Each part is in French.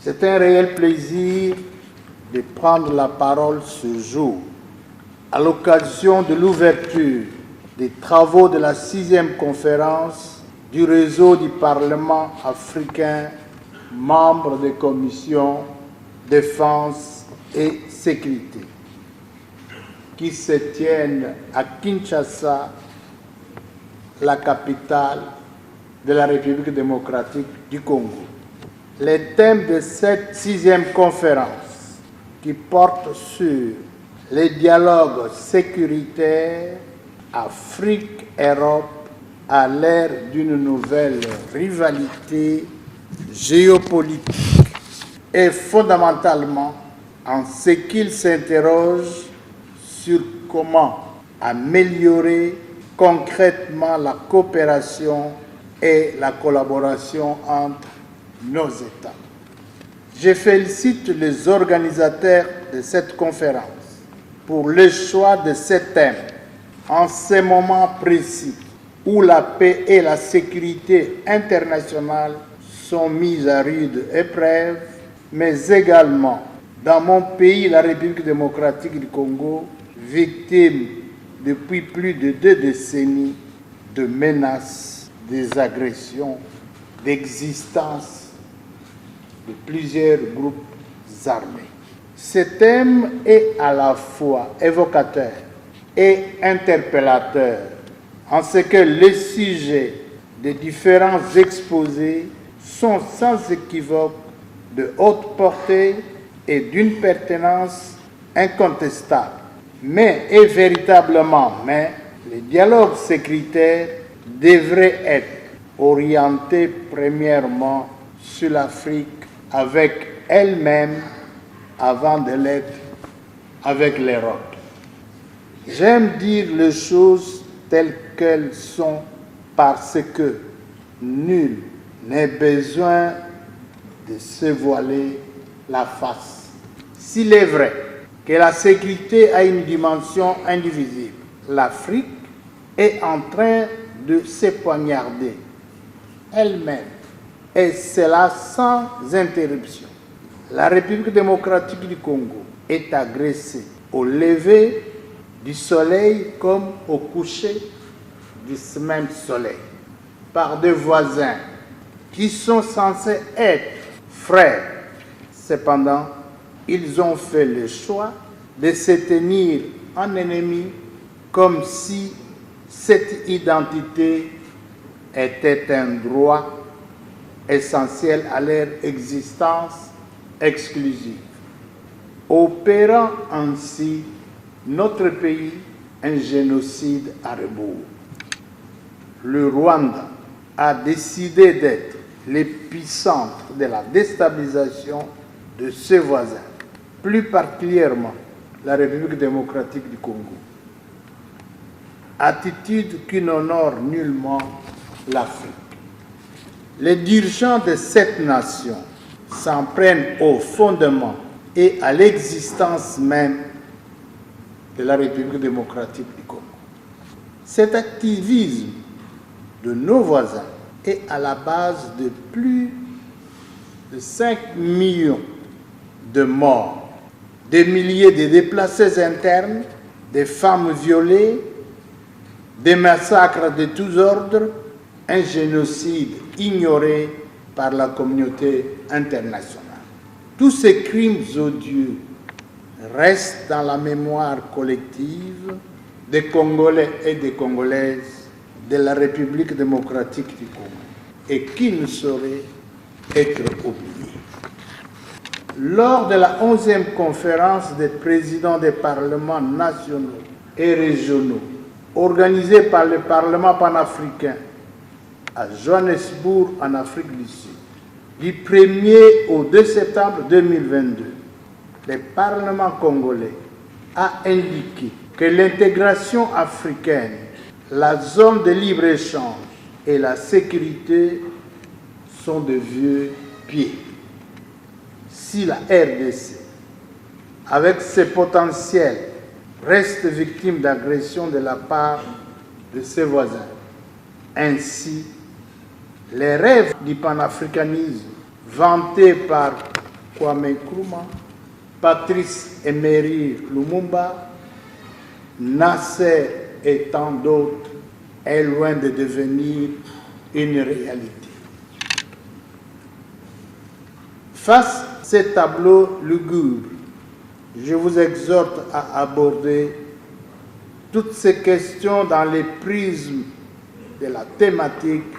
C'est un réel plaisir de prendre la parole ce jour à l'occasion de l'ouverture des travaux de la 6e conférence du réseau du Parlement africain, membre des commissions défense et sécurité, qui se tiennent à Kinshasa, la capitale de la République démocratique du Congo. Les thèmes de cette 6e conférence, qui porte sur les dialogues sécuritaires Afrique-Europe à l'ère d'une nouvelle rivalité géopolitique, et fondamentalement en ce qu'il s'interroge sur comment améliorer concrètement la coopération et la collaboration entre nos États. Je félicite les organisateurs de cette conférence pour le choix de ces thèmes en ce moment précis où la paix et la sécurité internationale sont mises à rude épreuve, mais également dans mon pays, la République démocratique du Congo, victime depuis plus de 2 décennies de menaces, des agressions, d'existence de plusieurs groupes armés. Ce thème est à la fois évocateur et interpellateur, en ce que les sujets des différents exposés sont sans équivoque de haute portée et d'une pertinence incontestable. Mais les dialogues sécuritaires devraient être orientés premièrement sur l'Afrique avec elle-même avant de l'être avec l'Europe. J'aime dire les choses telles qu'elles sont parce que nul n'a besoin de se voiler la face. S'il est vrai que la sécurité a une dimension indivisible, l'Afrique est en train de se poignarder elle-même, et cela sans interruption. La République démocratique du Congo est agressée au lever du soleil comme au coucher du même soleil par des voisins qui sont censés être frères. Cependant, ils ont fait le choix de se tenir en ennemis comme si cette identité était un droit essentiel à leur existence exclusive, opérant ainsi notre pays un génocide à rebours. Le Rwanda a décidé d'être l'épicentre de la déstabilisation de ses voisins, plus particulièrement la République démocratique du Congo. Attitude qui n'honore nullement l'Afrique. Les dirigeants de cette nation s'en prennent au fondement et à l'existence même de la République démocratique du Congo. Cet activisme de nos voisins est à la base de plus de 5 millions de morts, des milliers de déplacés internes, des femmes violées, des massacres de tous ordres, un génocide ignoré par la communauté internationale. Tous ces crimes odieux restent dans la mémoire collective des Congolais et des Congolaises de la République démocratique du Congo et qui ne sauraient être oubliés. Lors de la 11e conférence des présidents des parlements nationaux et régionaux organisée par le Parlement panafricain à Johannesburg en Afrique du Sud, du 1er au 2 septembre 2022, le Parlement congolais a indiqué que l'intégration africaine, la zone de libre-échange et la sécurité sont de vieux pieds. Si la RDC, avec ses potentiels, reste victime d'agressions de la part de ses voisins, ainsi les rêves du panafricanisme vantés par Kwame Nkrumah, Patrice Emery Lumumba, Nasser et tant d'autres est loin de devenir une réalité. Face à ces tableaux lugubres, je vous exhorte à aborder toutes ces questions dans les prismes de la thématique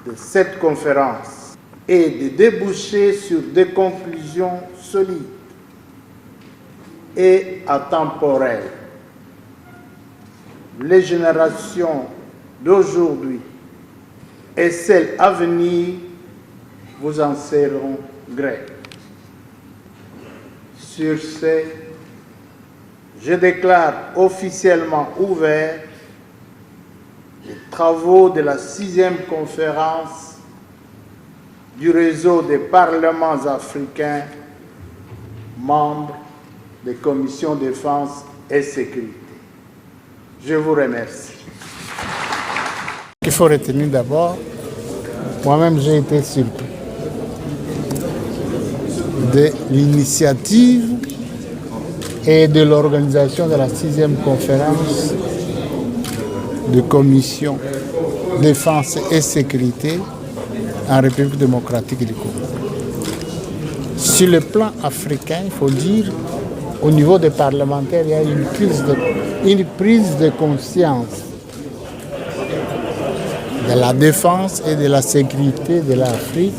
de cette conférence et de déboucher sur des conclusions solides et atemporelles. Les générations d'aujourd'hui et celles à venir vous en seront gré. Sur ce, je déclare officiellement ouvert les travaux de la 6e conférence du réseau des parlements africains membres des commissions défense et sécurité. Je vous remercie. Il faut retenir d'abord, moi-même j'ai été surpris de l'initiative et de l'organisation de la 6e conférence de commission défense et sécurité en République démocratique du Congo. Sur le plan africain, il faut dire, au niveau des parlementaires, il y a une prise de conscience de la défense et de la sécurité de l'Afrique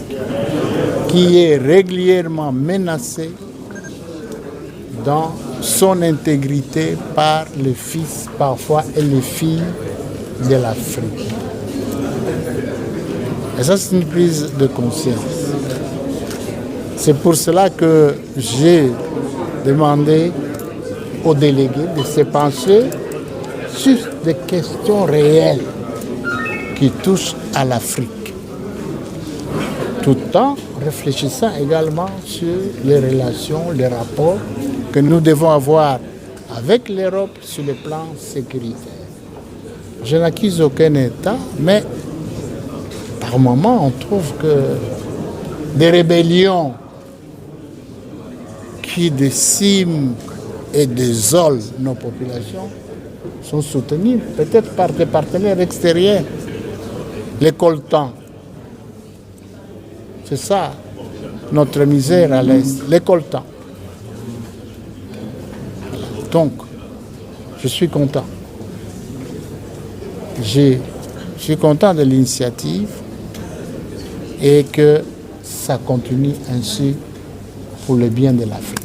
qui est régulièrement menacée dans son intégrité par les fils parfois et les filles de l'Afrique. Et ça, c'est une prise de conscience. C'est pour cela que j'ai demandé aux délégués de se pencher sur des questions réelles qui touchent à l'Afrique, tout en réfléchissant également sur les relations, les rapports que nous devons avoir avec l'Europe sur le plan sécuritaire. Je n'accuse aucun État, mais par moments, on trouve que des rébellions qui déciment et désolent nos populations sont soutenues peut-être par des partenaires extérieurs. Les coltans, c'est ça notre misère à l'Est, les coltans. Donc, je suis content. Je suis content de l'initiative et que ça continue ainsi pour le bien de l'Afrique.